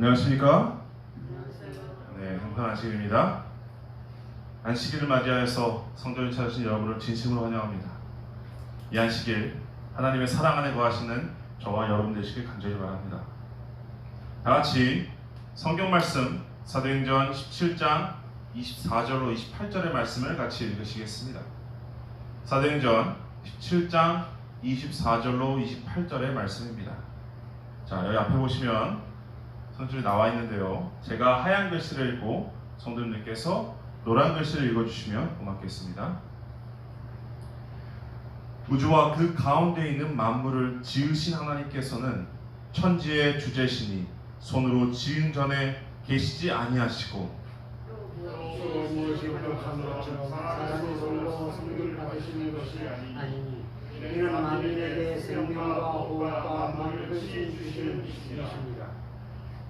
안녕하십니까? 네, 행복한 안식일입니다. 안식일을 맞이하여서 성전을 찾으신 여러분을 진심으로 환영합니다. 이 안식일 하나님의 사랑 안에 거하시는 저와 여러분 되시길 간절히 바랍니다. 다같이 성경 말씀 사도행전 17장 24절로 28절의 말씀을 같이 읽으시겠습니다. 사도행전 17장 24절로 28절의 말씀입니다. 자, 여기 앞에 보시면 성줄이 나와 있는데요. 제가 하얀 글씨를 읽고 성도님들께서 노란 글씨를 읽어주시면 고맙겠습니다. 우주와 그 가운데 있는 만물을 지으신 하나님께서는 천지의 주제시니 손으로 지은 전에 계시지 아니하시고 무엇이 부족한 것처럼 사람의 손으로 성기를 받으시는 것이 아니니 이는 만민에게 생명과 호흡과 만물을 주시는 이십니다.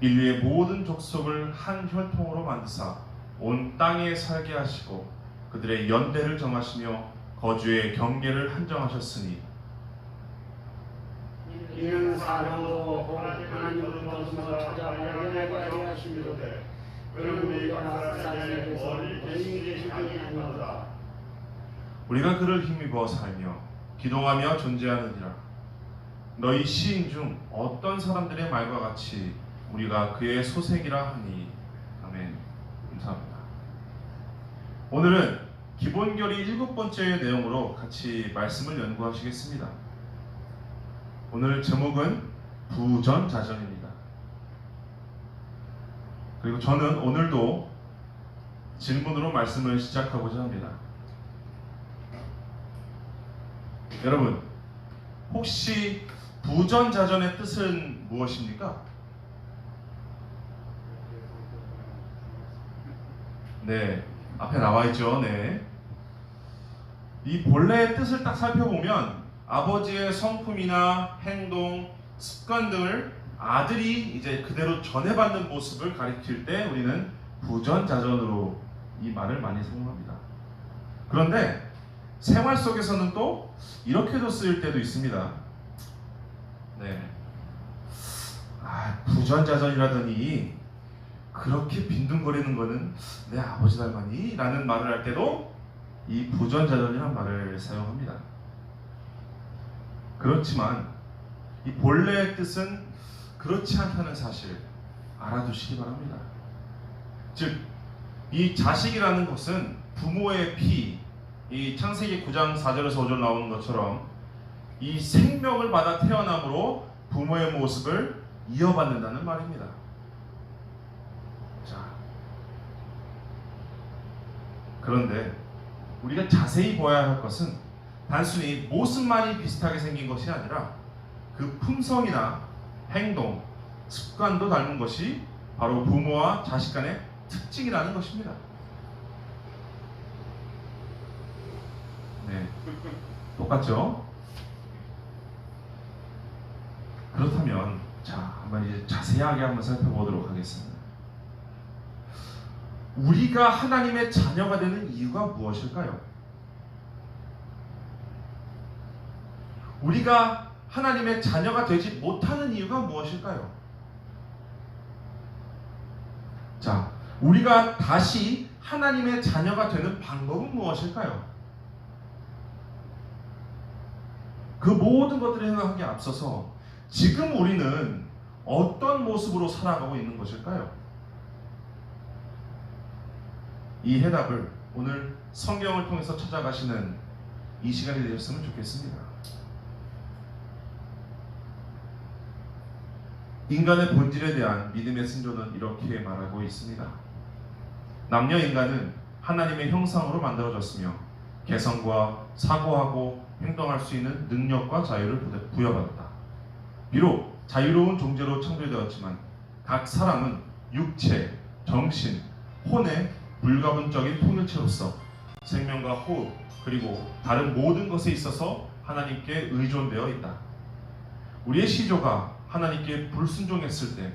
인류의 모든 족속을 한 혈통으로 만드사 온 땅에 살게 하시고 그들의 연대를 정하시며 거주의 경계를 한정하셨으니 이는 사람으로 하나님으로부터 찾아 발견하게 하려 하심이로되 그는 우리가 사람에게서 멀리 계시지 아니하노라. 우리가 그를 힘입어 살며 기동하며 존재하느니라. 너희 시인 중 어떤 사람들의 말과 같이 우리가 그의 소색이라 하니. 아멘. 감사합니다. 오늘은 기본결의 7번째 내용으로 같이 말씀을 연구하시겠습니다. 오늘 제목은 부전자전입니다. 그리고 저는 오늘도 질문으로 말씀을 시작하고자 합니다. 여러분, 혹시 부전자전의 뜻은 무엇입니까? 네, 앞에 나와 있죠. 네. 이 본래의 뜻을 딱 살펴보면 아버지의 성품이나 행동, 습관 등을 아들이 이제 그대로 전해받는 모습을 가리킬 때 우리는 부전자전으로 이 말을 많이 사용합니다. 그런데 생활 속에서는 또 이렇게도 쓰일 때도 있습니다. 네. 부전자전이라더니 그렇게 빈둥거리는 거는 내 아버지 닮았니? 라는 말을 할 때도 이 부전자전이라는 말을 사용합니다. 그렇지만 이 본래의 뜻은 그렇지 않다는 사실 알아두시기 바랍니다. 즉, 이 자식이라는 것은 부모의 피, 이 창세기 9장 4절에서 5절 나오는 것처럼 이 생명을 받아 태어남으로 부모의 모습을 이어받는다는 말입니다. 자, 그런데 우리가 자세히 보아야 할 것은 단순히 모습만이 비슷하게 생긴 것이 아니라 그 품성이나 행동, 습관도 닮은 것이 바로 부모와 자식 간의 특징이라는 것입니다. 네, 똑같죠? 그렇다면 자, 한번 이제 자세하게 한번 살펴보도록 하겠습니다. 우리가 하나님의 자녀가 되는 이유가 무엇일까요? 우리가 하나님의 자녀가 되지 못하는 이유가 무엇일까요? 자, 우리가 다시 하나님의 자녀가 되는 방법은 무엇일까요? 그 모든 것들을 생각하기에 앞서서 지금 우리는 어떤 모습으로 살아가고 있는 것일까요? 이 해답을 오늘 성경을 통해서 찾아가시는 이 시간이 되었으면 좋겠습니다. 인간의 본질에 대한 믿음의 승조는 이렇게 말하고 있습니다. 남녀 인간은 하나님의 형상으로 만들어졌으며 개성과 사고하고 행동할 수 있는 능력과 자유를 부여받았다. 비록 자유로운 존재로 창조되었지만 각 사람은 육체, 정신, 혼의 불가분적인 통일체로서 생명과 호흡 그리고 다른 모든 것에 있어서 하나님께 의존되어 있다. 우리의 시조가 하나님께 불순종했을 때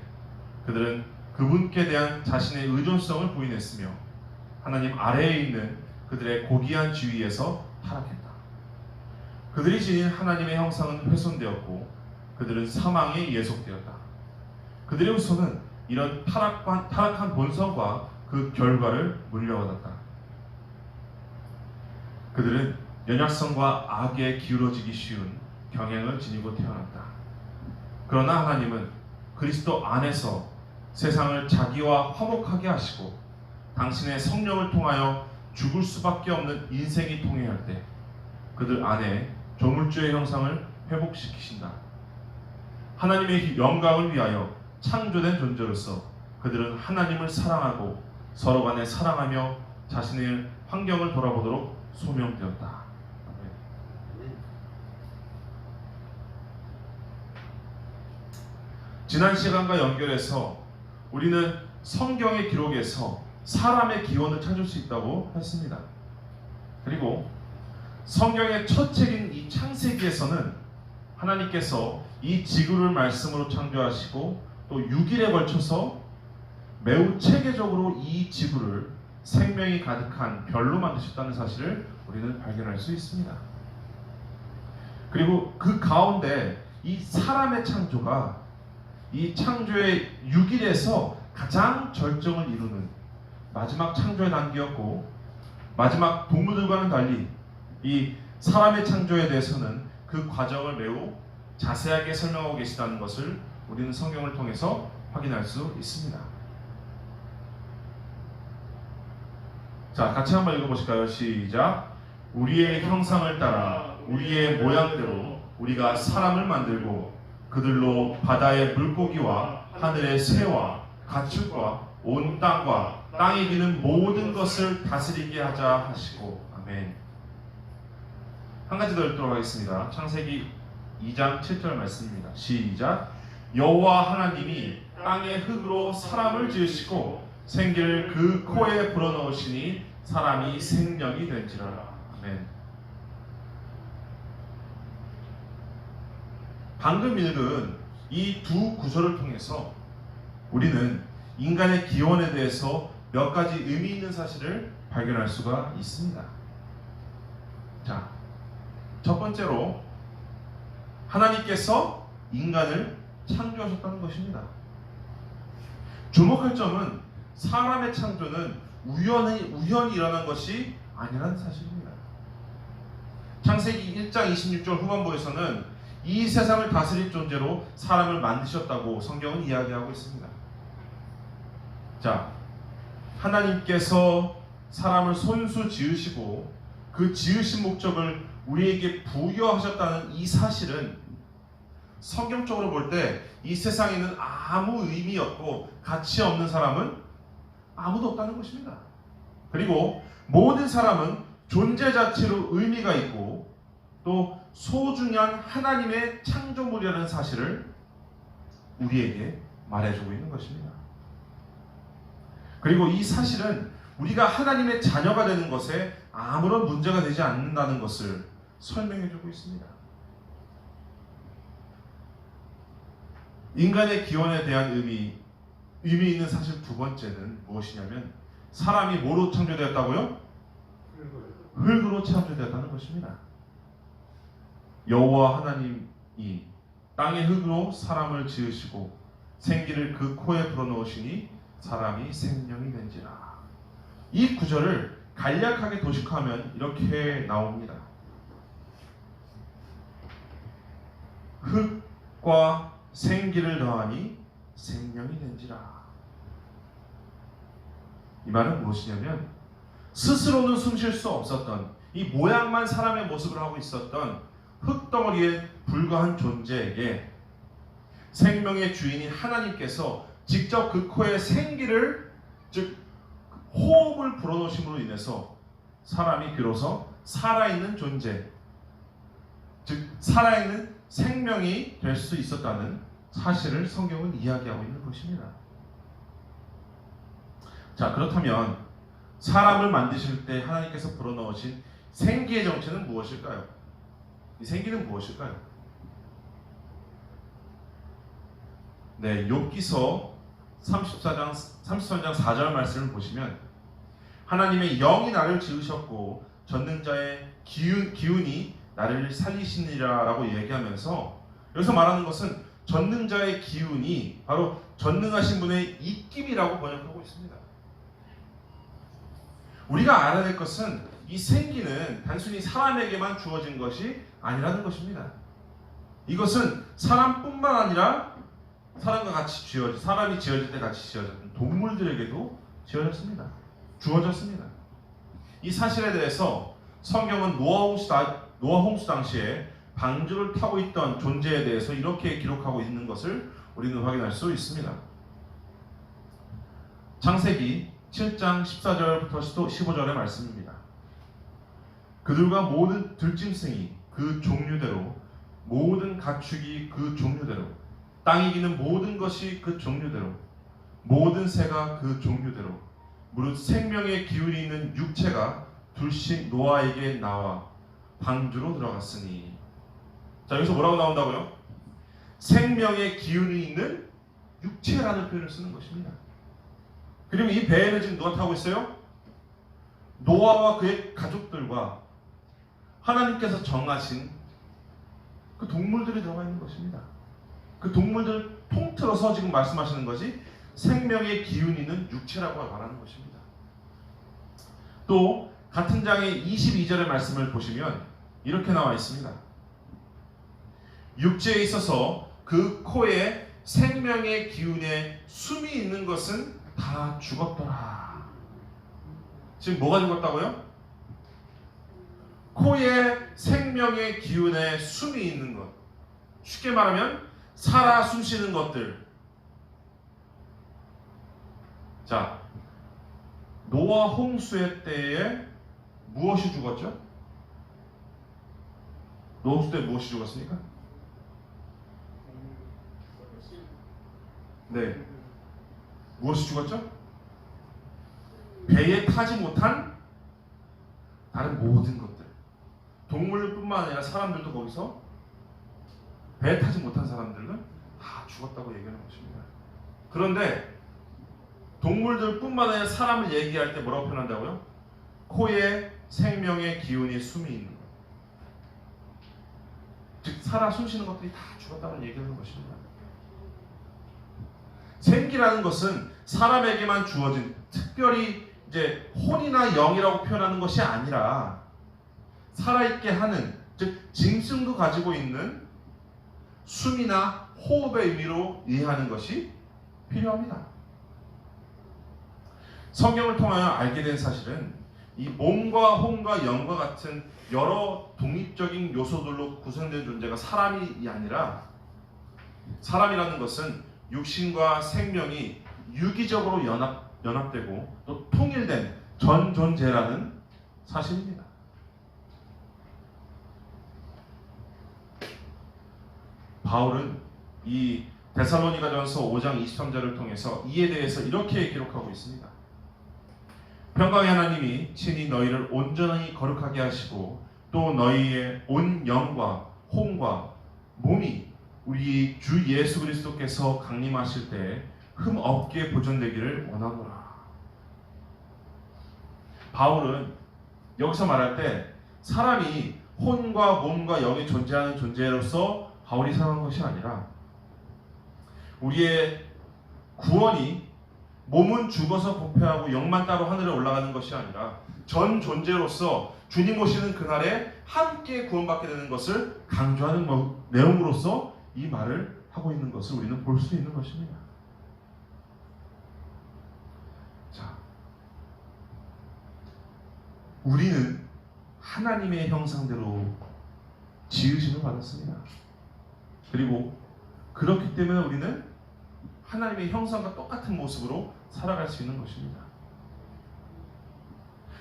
그들은 그분께 대한 자신의 의존성을 부인했으며 하나님 아래에 있는 그들의 고귀한 지위에서 타락했다. 그들이 지닌 하나님의 형상은 훼손되었고 그들은 사망에 예속되었다. 그들의 후손은 이런 타락한 본성과 그 결과를 물려받았다. 그들은 연약성과 악에 기울어지기 쉬운 경향을 지니고 태어났다. 그러나 하나님은 그리스도 안에서 세상을 자기와 화목하게 하시고 당신의 성령을 통하여 죽을 수밖에 없는 인생이 통해할 때 그들 안에 조물주의 형상을 회복시키신다. 하나님의 영광을 위하여 창조된 존재로서 그들은 하나님을 사랑하고 서로 간에 사랑하며 자신의 환경을 돌아보도록 소명되었다. 지난 시간과 연결해서 우리는 성경의 기록에서 사람의 기원을 찾을 수 있다고 했습니다. 그리고 성경의 첫 책인 이 창세기에서는 하나님께서 이 지구를 말씀으로 창조하시고 또 6일에 걸쳐서 매우 체계적으로 이 지구를 생명이 가득한 별로 만드셨다는 사실을 우리는 발견할 수 있습니다. 그리고 그 가운데 이 사람의 창조가 이 창조의 6일에서 가장 절정을 이루는 마지막 창조의 단계였고, 마지막 동물들과는 달리 이 사람의 창조에 대해서는 그 과정을 매우 자세하게 설명하고 계시다는 것을 우리는 성경을 통해서 확인할 수 있습니다. 자, 같이 한번 읽어보실까요? 시작. 우리의 형상을 따라 우리의 모양대로 우리가 사람을 만들고 그들로 바다의 물고기와 하늘의 새와 가축과 온 땅과 땅에 기는 모든 것을 다스리게 하자 하시고. 아멘. 한 가지 더 읽도록 하겠습니다. 창세기 2장 7절 말씀입니다. 시작. 여호와 하나님이 땅의 흙으로 사람을 지으시고 생기를 그 코에 불어넣으시니 사람이 생명이 된지라. 아멘. 방금 읽은 이 두 구절을 통해서 우리는 인간의 기원에 대해서 몇 가지 의미 있는 사실을 발견할 수가 있습니다. 자, 첫 번째로 하나님께서 인간을 창조하셨다는 것입니다. 주목할 점은 사람의 창조는 우연히 일어난 것이 아니라는 사실입니다. 창세기 1장 26절 후반부에서는 이 세상을 다스릴 존재로 사람을 만드셨다고 성경은 이야기하고 있습니다. 자, 하나님께서 사람을 손수 지으시고 그 지으신 목적을 우리에게 부여하셨다는 이 사실은 성경적으로 볼 때 이 세상에는 아무 의미 없고 가치 없는 사람은 아무도 없다는 것입니다. 그리고 모든 사람은 존재 자체로 의미가 있고 또 소중한 하나님의 창조물이라는 사실을 우리에게 말해주고 있는 것입니다. 그리고 이 사실은 우리가 하나님의 자녀가 되는 것에 아무런 문제가 되지 않는다는 것을 설명해주고 있습니다. 인간의 기원에 대한 의미 있는 사실 두 번째는 무엇이냐면 사람이 뭐로 창조되었다고요? 흙으로 창조되었다는 것입니다. 여호와 하나님이 땅의 흙으로 사람을 지으시고 생기를 그 코에 불어넣으시니 사람이 생명이 된지라. 이 구절을 간략하게 도식하면 이렇게 나옵니다. 흙과 생기를 더하니 생명이 된지라. 이 말은 무엇이냐면 스스로는 숨쉴 수 없었던 이 모양만 사람의 모습을 하고 있었던 흙덩어리에 불과한 존재에게 생명의 주인인 하나님께서 직접 그 코에 생기를, 즉 호흡을 불어넣으심으로 인해서 사람이 비로소 살아있는 존재, 즉 살아있는 생명이 될 수 있었다는 사실을 성경은 이야기하고 있는 것입니다. 자, 그렇다면 사람을 만드실 때 하나님께서 불어넣으신 생기의 정체는 무엇일까요? 이 생기는 무엇일까요? 네, 욥기서 33장 4절 말씀을 보시면 하나님의 영이 나를 지으셨고 전능자의 기운이 나를 살리시니라 라고 얘기하면서 여기서 말하는 것은 전능자의 기운이 바로 전능하신 분의 입김이라고 번역하고 있습니다. 우리가 알아야 될 것은 이 생기는 단순히 사람에게만 주어진 것이 아니라는 것입니다. 이것은 사람뿐만 아니라 사람과 같이 사람이 지어질 때 같이 지어졌던 동물들에게도 주어졌습니다. 이 사실에 대해서 성경은 노아 홍수 당시에 방주를 타고 있던 존재에 대해서 이렇게 기록하고 있는 것을 우리는 확인할 수 있습니다. 창세기 7장 14절부터 15절의 말씀입니다. 그들과 모든 들짐승이 그 종류대로, 모든 가축이 그 종류대로, 땅이 기는 모든 것이 그 종류대로, 모든 새가 그 종류대로, 무릇 생명의 기운이 있는 육체가 둘씩 노아에게 나와 방주로 들어갔으니. 자, 여기서 뭐라고 나온다고요? 생명의 기운이 있는 육체라는 표현을 쓰는 것입니다. 그리고 이 배에는 지금 누가 타고 있어요? 노아와 그의 가족들과 하나님께서 정하신 그 동물들이 들어가 있는 것입니다. 그 동물들 통틀어서 지금 말씀하시는 것이 생명의 기운이 있는 육체라고 말하는 것입니다. 또 같은 장의 22절의 말씀을 보시면 이렇게 나와 있습니다. 육체에 있어서 그 코에 생명의 기운에 숨이 있는 것은 다 죽었더라. 지금 뭐가 죽었다고요? 코에 생명의 기운에 숨이 있는 것. 쉽게 말하면 살아 숨쉬는 것들. 자, 노아 홍수의 때에 무엇이 죽었죠? 노아 홍수 때 무엇이 죽었습니까? 네. 무엇이 죽었죠? 배에 타지 못한 다른 모든 것들. 동물뿐만 아니라 사람들도 거기서 배에 타지 못한 사람들은 다 죽었다고 얘기하는 것입니다. 그런데 동물들뿐만 아니라 사람을 얘기할 때 뭐라고 표현한다고요? 코에 생명의 기운이 숨이 있는 것. 즉 살아 숨쉬는 것들이 다 죽었다는 얘기하는 것입니다. 생기라는 것은 사람에게만 주어진 특별히 이제 혼이나 영이라고 표현하는 것이 아니라 살아있게 하는, 즉 짐승도 가지고 있는 숨이나 호흡의 의미로 이해하는 것이 필요합니다. 성경을 통하여 알게 된 사실은 이 몸과 혼과 영과 같은 여러 독립적인 요소들로 구성된 존재가 사람이 아니라, 사람이라는 것은 육신과 생명이 유기적으로 연합되고 또 통일된 전 존재라는 사실입니다. 바울은 이 데살로니가전서 5장 23절을 통해서 이에 대해서 이렇게 기록하고 있습니다. 평강의 하나님이 친히 너희를 온전히 거룩하게 하시고 또 너희의 온 영과 혼과 몸이 우리 주 예수 그리스도께서 강림하실 때 흠 없게 보존되기를 원하노라. 바울은 여기서 말할 때 사람이 혼과 몸과 영이 존재하는 존재로서 바울이 생각한 것이 아니라, 우리의 구원이 몸은 죽어서 부패하고 영만 따로 하늘에 올라가는 것이 아니라 전 존재로서 주님 오시는 그날에 함께 구원받게 되는 것을 강조하는 내용으로서 이 말을 하고 있는 것을 우리는 볼 수 있는 것입니다. 자, 우리는 하나님의 형상대로 지으심을 받았습니다. 그리고 그렇기 때문에 우리는 하나님의 형상과 똑같은 모습으로 살아갈 수 있는 것입니다.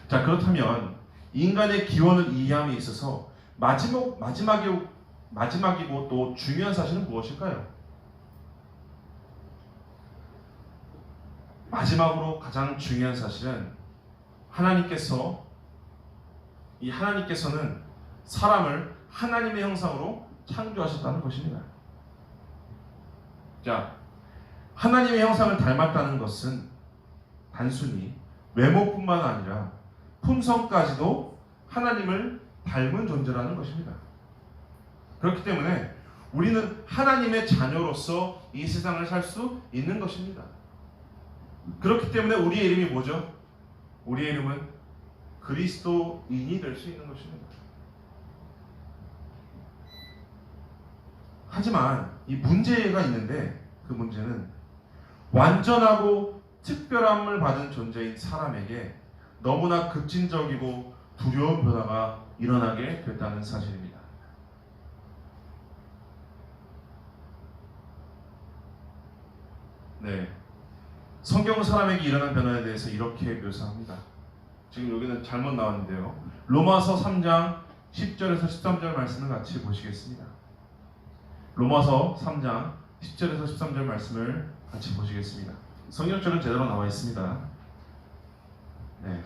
자, 그렇다면 인간의 기원을 이해함에 있어서 마지막이고 또 중요한 사실은 무엇일까요? 마지막으로 가장 중요한 사실은 하나님께서는 사람을 하나님의 형상으로 창조하셨다는 것입니다. 자, 하나님의 형상을 닮았다는 것은 단순히 외모뿐만 아니라 품성까지도 하나님을 닮은 존재라는 것입니다. 그렇기 때문에 우리는 하나님의 자녀로서 이 세상을 살 수 있는 것입니다. 그렇기 때문에 우리의 이름이 뭐죠? 우리의 이름은 그리스도인이 될 수 있는 것입니다. 하지만 이 문제가 있는데, 그 문제는 완전하고 특별함을 받은 존재인 사람에게 너무나 급진적이고 두려운 변화가 일어나게 됐다는 사실입니다. 네, 성경은 사람에게 일어난 변화에 대해서 이렇게 묘사합니다. 지금 여기는 잘못 나왔는데요. 로마서 3장 10절에서 13절 말씀을 같이 보시겠습니다. 로마서 3장 10절에서 13절 말씀을 같이 보시겠습니다. 성경절은 제대로 나와 있습니다. 네.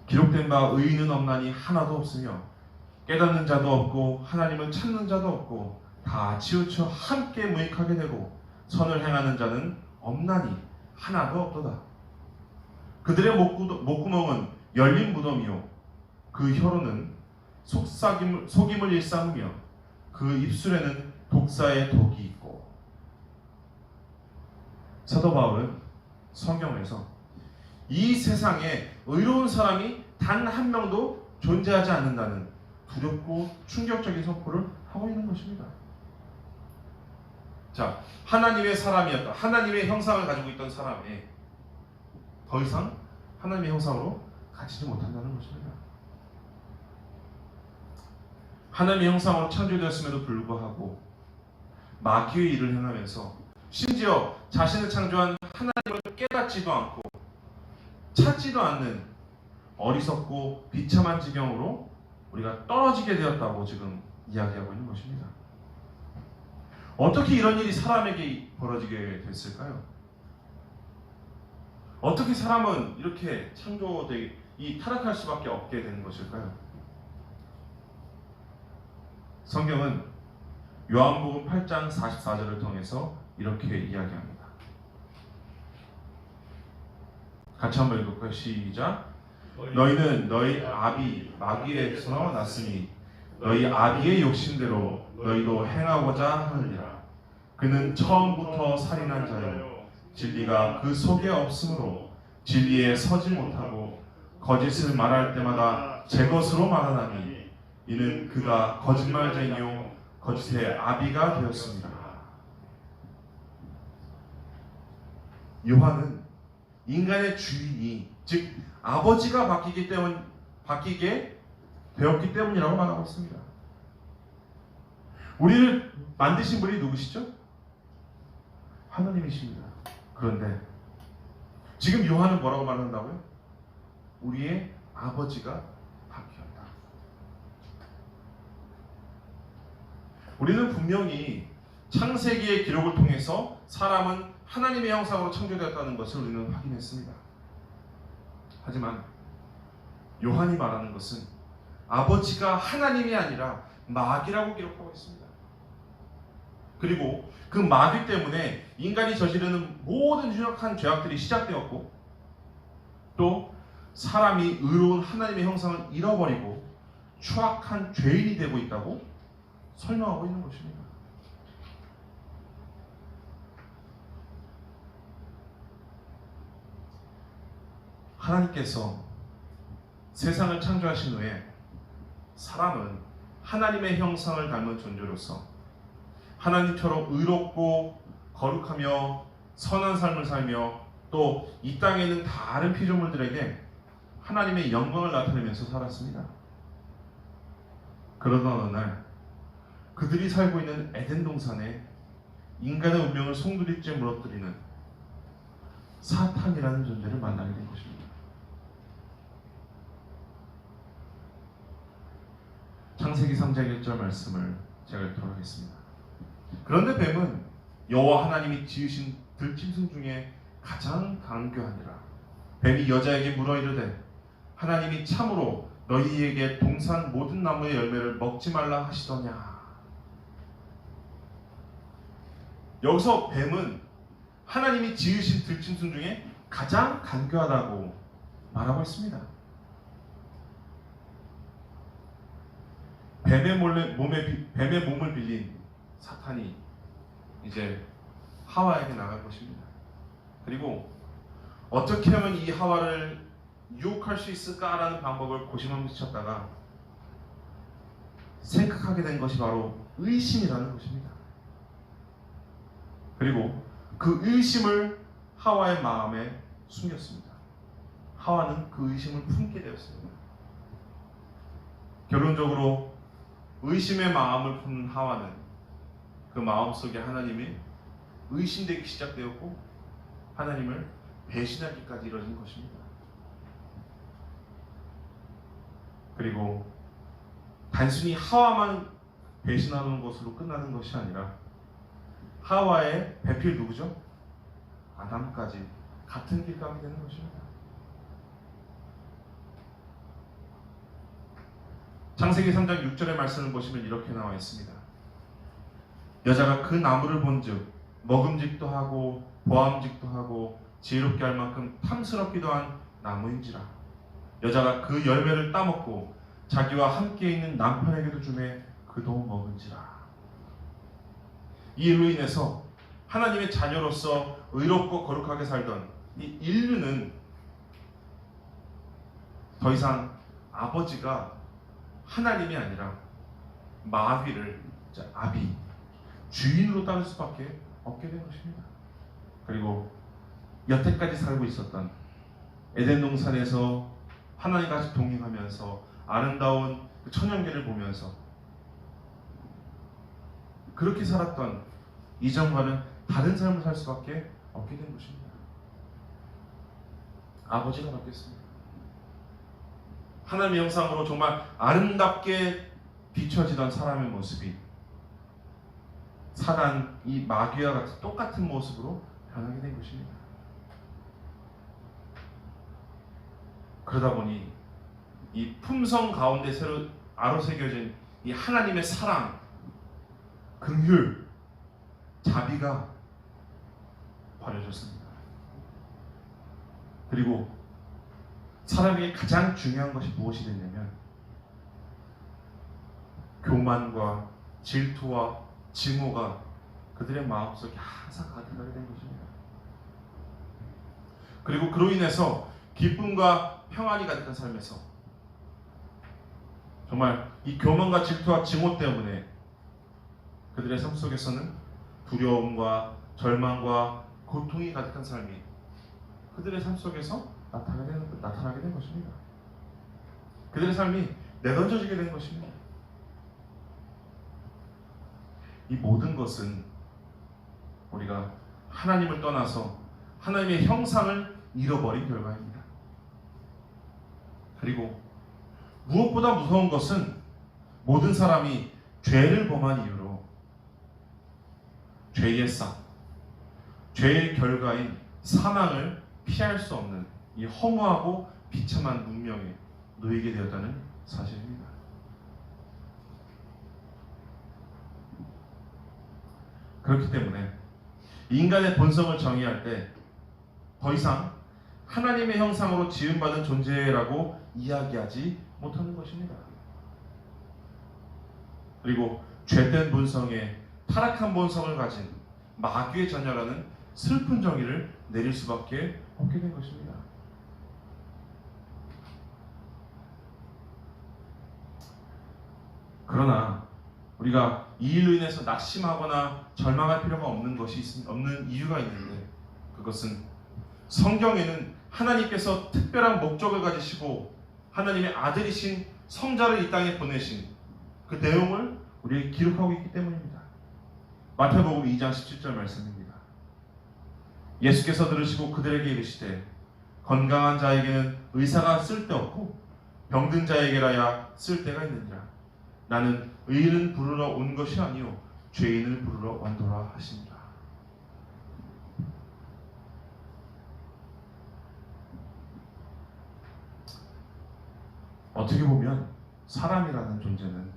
기록된 바 의인은 없나니 하나도 없으며 깨닫는 자도 없고 하나님을 찾는 자도 없고 다 치우쳐 함께 무익하게 되고 선을 행하는 자는 없나니 하나도 없도다. 그들의 목구멍은 열린 무덤이요 그 혀로는 속임을 일삼으며 그 입술에는 독사의 독이 있고. 사도 바울은 성경에서 이 세상에 의로운 사람이 단 한 명도 존재하지 않는다는 두렵고 충격적인 선포를 하고 있는 것입니다. 자, 하나님의 사람이었다, 하나님의 형상을 가지고 있던 사람에 더 이상 하나님의 형상으로 갇히지 못한다는 것입니다. 하나님의 형상으로 창조되었음에도 불구하고 마귀의 일을 행하면서 심지어 자신을 창조한 하나님을 깨닫지도 않고 찾지도 않는 어리석고 비참한 지경으로 우리가 떨어지게 되었다고 지금 이야기하고 있는 것입니다. 어떻게 이런 일이 사람에게 벌어지게 됐을까요? 어떻게 사람은 이렇게 이 타락할 수밖에 없게 되는 것일까요? 성경은 요한복음 8장 44절을 통해서 이렇게 이야기합니다. 같이 한번 읽을까요? 시작. 너희는 너희 아비 마귀에서 났으니 너희 아비의 욕심대로 너희도 행하고자 하느니라. 그는 처음부터 살인한 자요 진리가 그 속에 없으므로 진리에 서지 못하고 거짓을 말할 때마다 제 것으로 말하나니 이는 그가 거짓말쟁이요 거짓의 아비가 되었습니다. 요한은 인간의 주인이, 즉 아버지가 바뀌게 되었기 때문이라고 말하고 있습니다. 우리를 만드신 분이 누구시죠? 하나님이십니다. 그런데 지금 요한은 뭐라고 말한다고요? 우리의 아버지가 바뀌었다. 우리는 분명히 창세기의 기록을 통해서 사람은 하나님의 형상으로 창조되었다는 것을 우리는 확인했습니다. 하지만 요한이 말하는 것은 아버지가 하나님이 아니라 마귀라고 기록하고 있습니다. 그리고 그 마귀 때문에 인간이 저지르는 모든 유력한 죄악들이 시작되었고, 또 사람이 의로운 하나님의 형상을 잃어버리고 추악한 죄인이 되고 있다고 설명하고 있는 것입니다. 하나님께서 세상을 창조하신 후에 사람은 하나님의 형상을 닮은 존재로서 하나님처럼 의롭고 거룩하며 선한 삶을 살며 또 이 땅에 있는 다른 피조물들에게 하나님의 영광을 나타내면서 살았습니다. 그러던 어느 날 그들이 살고 있는 에덴 동산에 인간의 운명을 송두리째 무너뜨리는 사탄이라는 존재를 만나게 된 것입니다. 창세기 3장 1절 말씀을 제가 읽도록 하겠습니다. 그런데 뱀은 여호와 하나님이 지으신 들짐승 중에 가장 강교하니라. 뱀이 여자에게 물어 이르되 하나님이 참으로 너희에게 동산 모든 나무의 열매를 먹지 말라 하시더냐. 여기서 뱀은 하나님이 지으신 들짐승 중에 가장 강교하다고 말하고 있습니다. 뱀의 몸을 빌린 사탄이 이제 하와에게 나갈 것입니다. 그리고 어떻게 하면 이 하와를 유혹할 수 있을까라는 방법을 고심하면서 찾다가 생각하게 된 것이 바로 의심이라는 것입니다. 그리고 그 의심을 하와의 마음에 숨겼습니다. 하와는 그 의심을 품게 되었습니다. 결론적으로 의심의 마음을 품는 하와는 그 마음속에 하나님이 의심되기 시작되었고 하나님을 배신하기까지 이뤄진 것입니다. 그리고 단순히 하와만 배신하는 것으로 끝나는 것이 아니라 하와의 배필 누구죠? 아담까지 같은 길감이 되는 것입니다. 창세기 3장 6절의 말씀을 보시면 이렇게 나와 있습니다. 여자가 그 나무를 본즉 먹음직도 하고 보암직도 하고 지혜롭게 할 만큼 탐스럽기도 한 나무인지라. 여자가 그 열매를 따먹고 자기와 함께 있는 남편에게도 주매 그도 먹은지라. 이 일로 인해서 하나님의 자녀로서 의롭고 거룩하게 살던 이 인류는 더 이상 아버지가 하나님이 아니라 마귀를 아비, 주인으로 따를 수밖에 없게 된 것입니다. 그리고 여태까지 살고 있었던 에덴 동산에서 하나님과 같이 동행하면서 아름다운 그 천연계를 보면서 그렇게 살았던 이전과는 다른 삶을 살 수밖에 없게 된 것입니다. 아버지가 바뀌었습니다. 하나님의 형상으로 정말 아름답게 비춰지던 사람의 모습이 사단 이 마귀와 같은 똑같은 모습으로 변하게 된 것입니다. 그러다 보니 이 품성 가운데 새로 아로새겨진 이 하나님의 사랑, 긍휼, 자비가 버려졌습니다. 그리고 사람에게 가장 중요한 것이 무엇이 됐냐면 교만과 질투와 증오가 그들의 마음속에 항상 가득하게 된 것입니다. 그리고 그로 인해서 기쁨과 평안이 가득한 삶에서 정말 이 교만과 질투와 증오 때문에 그들의 삶 속에서는 두려움과 절망과 고통이 가득한 삶이 그들의 삶 속에서 나타나게 된 것입니다. 그들의 삶이 내던져지게 된 것입니다. 이 모든 것은 우리가 하나님을 떠나서 하나님의 형상을 잃어버린 결과입니다. 그리고 무엇보다 무서운 것은 모든 사람이 죄를 범한 이유로 죄의 싹, 죄의 결과인 사망을 피할 수 없는 이 허무하고 비참한 운명에 놓이게 되었다는 사실입니다. 그렇기 때문에 인간의 본성을 정의할 때 더 이상 하나님의 형상으로 지음받은 존재라고 이야기하지 못하는 것입니다. 그리고 죄된 본성에 타락한 본성을 가진 마귀의 자녀라는 슬픈 정의를 내릴 수밖에 없게 된 것입니다. 그러나 우리가 이 일로 인해서 낙심하거나 절망할 필요가 없는 이유가 있는데 그것은 성경에는 하나님께서 특별한 목적을 가지시고 하나님의 아들이신 성자를 이 땅에 보내신 그 내용을 우리에게 기록하고 있기 때문입니다. 마태복음 2장 17절 말씀입니다. 예수께서 들으시고 그들에게 이르시되 건강한 자에게는 의사가 쓸데없고 병든 자에게라야 쓸데가 있느니라. 나는 의인을 부르러 온 것이 아니요 죄인을 부르러 왔노라 하시니라. 어떻게 보면 사람이라는 존재는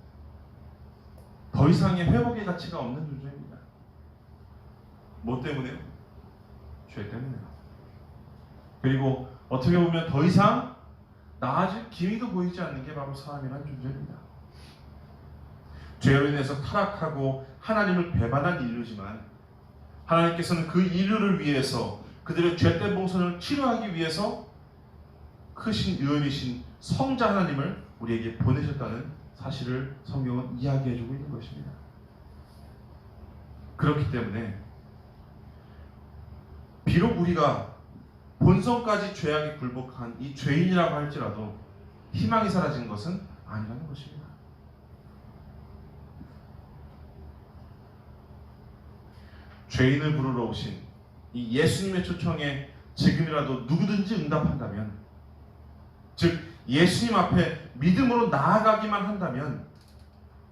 더 이상의 회복의 가치가 없는 존재입니다. 뭐 때문에요? 죄 때문에요. 그리고 어떻게 보면 더 이상 나아질 기미도 보이지 않는 게 바로 사람이라는 존재입니다. 죄로 인해서 타락하고 하나님을 배반한 인류지만 하나님께서는 그 인류를 위해서 그들의 죄된 봉선을 치료하기 위해서 크신 의원이신 성자 하나님을 우리에게 보내셨다는 사실을 성경은 이야기해주고 있는 것입니다. 그렇기 때문에 비록 우리가 본성까지 죄악에 굴복한 이 죄인이라고 할지라도 희망이 사라진 것은 아니라는 것입니다. 죄인을 부르러 오신 이 예수님의 초청에 지금이라도 누구든지 응답한다면, 즉 예수님 앞에 믿음으로 나아가기만 한다면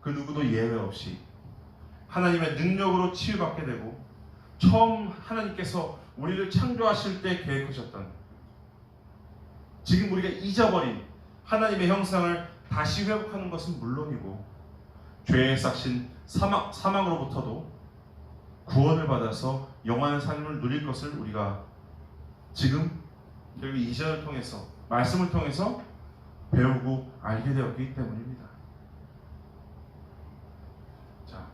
그 누구도 예외 없이 하나님의 능력으로 치유받게 되고, 처음 하나님께서 우리를 창조하실 때 계획하셨던, 지금 우리가 잊어버린 하나님의 형상을 다시 회복하는 것은 물론이고 죄의 삭신 사망으로부터도 구원을 받아서 영원한 삶을 누릴 것을 우리가 지금 여기 이전을 통해서, 말씀을 통해서 배우고 알게 되었기 때문입니다. 자,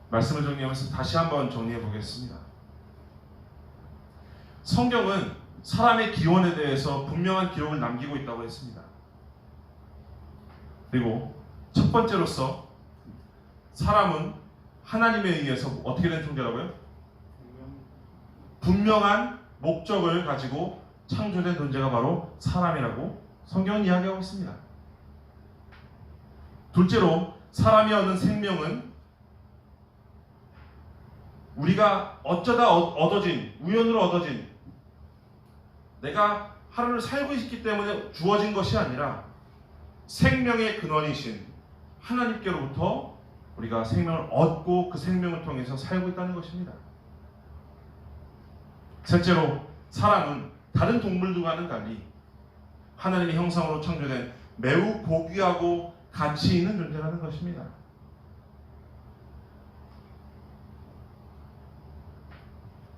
말씀을 정리하면서 다시 한번 정리해 보겠습니다. 성경은 사람의 기원에 대해서 분명한 기록을 남기고 있다고 했습니다. 그리고 첫 번째로서 사람은 하나님에 의해서 어떻게 된 존재라고요? 분명한 목적을 가지고 창조된 존재가 바로 사람이라고 성경은 이야기하고 있습니다. 둘째로 사람이 얻는 생명은 우리가 어쩌다 얻어진, 우연으로 얻어진, 내가 하루를 살고 있기 때문에 주어진 것이 아니라 생명의 근원이신 하나님께로부터 우리가 생명을 얻고 그 생명을 통해서 살고 있다는 것입니다. 셋째로 사람은 다른 동물들과는 달리 하나님의 형상으로 창조된 매우 고귀하고 가치 있는 존재라는 것입니다.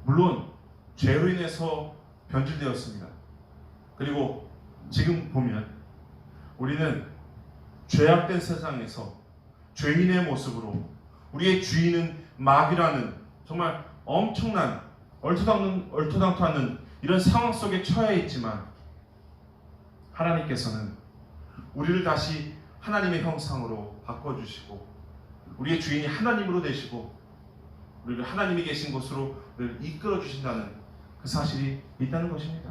물론 죄로 인해서 변질되었습니다. 그리고 지금 보면 우리는 죄악된 세상에서 죄인의 모습으로 우리의 주인은 마귀라는 정말 엄청난 얼토당토 않는 이런 상황 속에 처해 있지만, 하나님께서는 우리를 다시 하나님의 형상으로 바꿔주시고 우리의 주인이 하나님으로 되시고 우리를 하나님이 계신 곳으로 이끌어 주신다는 그 사실이 있다는 것입니다.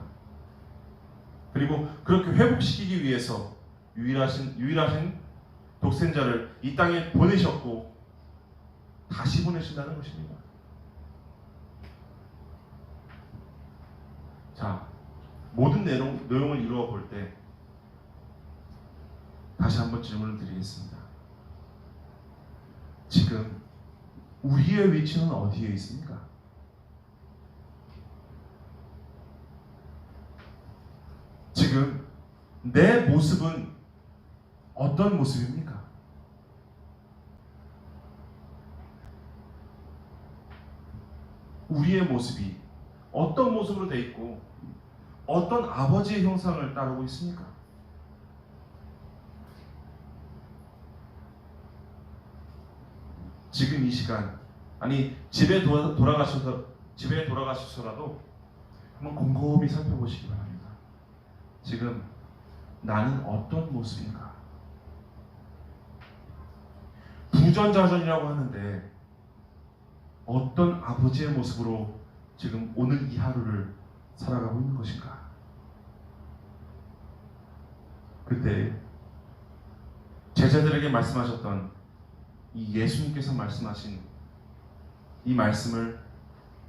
그리고 그렇게 회복시키기 위해서 유일하신 독생자를 이 땅에 보내셨고 다시 보내신다는 것입니다. 자, 모든 내용을 이루어 볼 때 다시 한번 질문을 드리겠습니다. 지금 우리의 위치는 어디에 있습니까? 지금 내 모습은 어떤 모습입니까? 우리의 모습이 어떤 모습으로 되어 있고 어떤 아버지의 형상을 따르고 있습니까? 지금 이 시간, 아니 집에 돌아가셔서라도 한번 곰곰이 살펴보시기 바랍니다. 지금 나는 어떤 모습인가? 부전자전이라고 하는데 어떤 아버지의 모습으로 지금 오늘 이 하루를 살아가고 있는 것인가? 그때 제자들에게 말씀하셨던 이 예수님께서 말씀하신 이 말씀을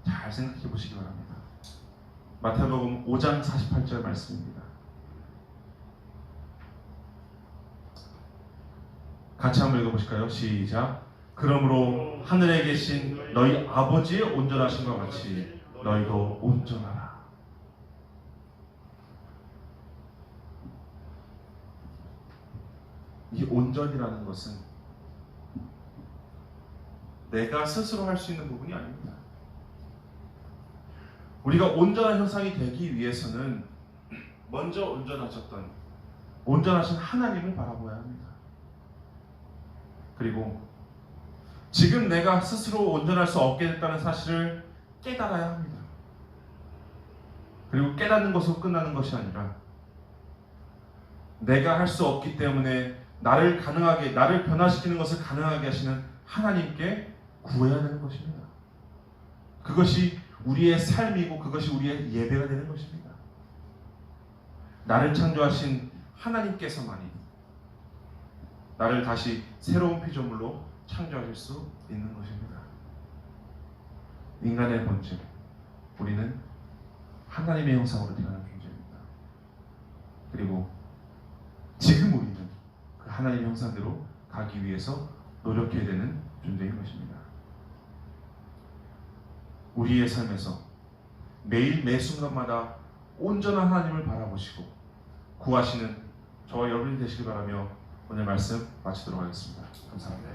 잘 생각해 보시기 바랍니다. 마태복음 5장 48절 말씀입니다. 같이 한번 읽어보실까요? 시작. 그러므로 하늘에 계신 너희 아버지의 온전하심과 같이 너희도 온전하라. 이 온전이라는 것은 내가 스스로 할 수 있는 부분이 아닙니다. 우리가 온전한 형상이 되기 위해서는 먼저 온전하셨던 온전하신 하나님을 바라보아야 합니다. 그리고 지금 내가 스스로 온전할 수 없게 됐다는 사실을 깨달아야 합니다. 그리고 깨닫는 것으로 끝나는 것이 아니라 내가 할 수 없기 때문에 나를 변화시키는 것을 가능하게 하시는 하나님께 구해야 되는 것입니다. 그것이 우리의 삶이고 그것이 우리의 예배가 되는 것입니다. 나를 창조하신 하나님께서만이 나를 다시 새로운 피조물로 창조하실 수 있는 것입니다. 인간의 본질, 우리는 하나님의 형상으로 태어난 존재입니다. 그리고 지금 우리는 그 하나님의 형상대로 가기 위해서 노력해야 되는 존재인 것입니다. 우리의 삶에서 매일 매 순간마다 온전한 하나님을 바라보시고 구하시는 저와 여러분이 되시길 바라며 오늘 말씀 마치도록 하겠습니다. 감사합니다.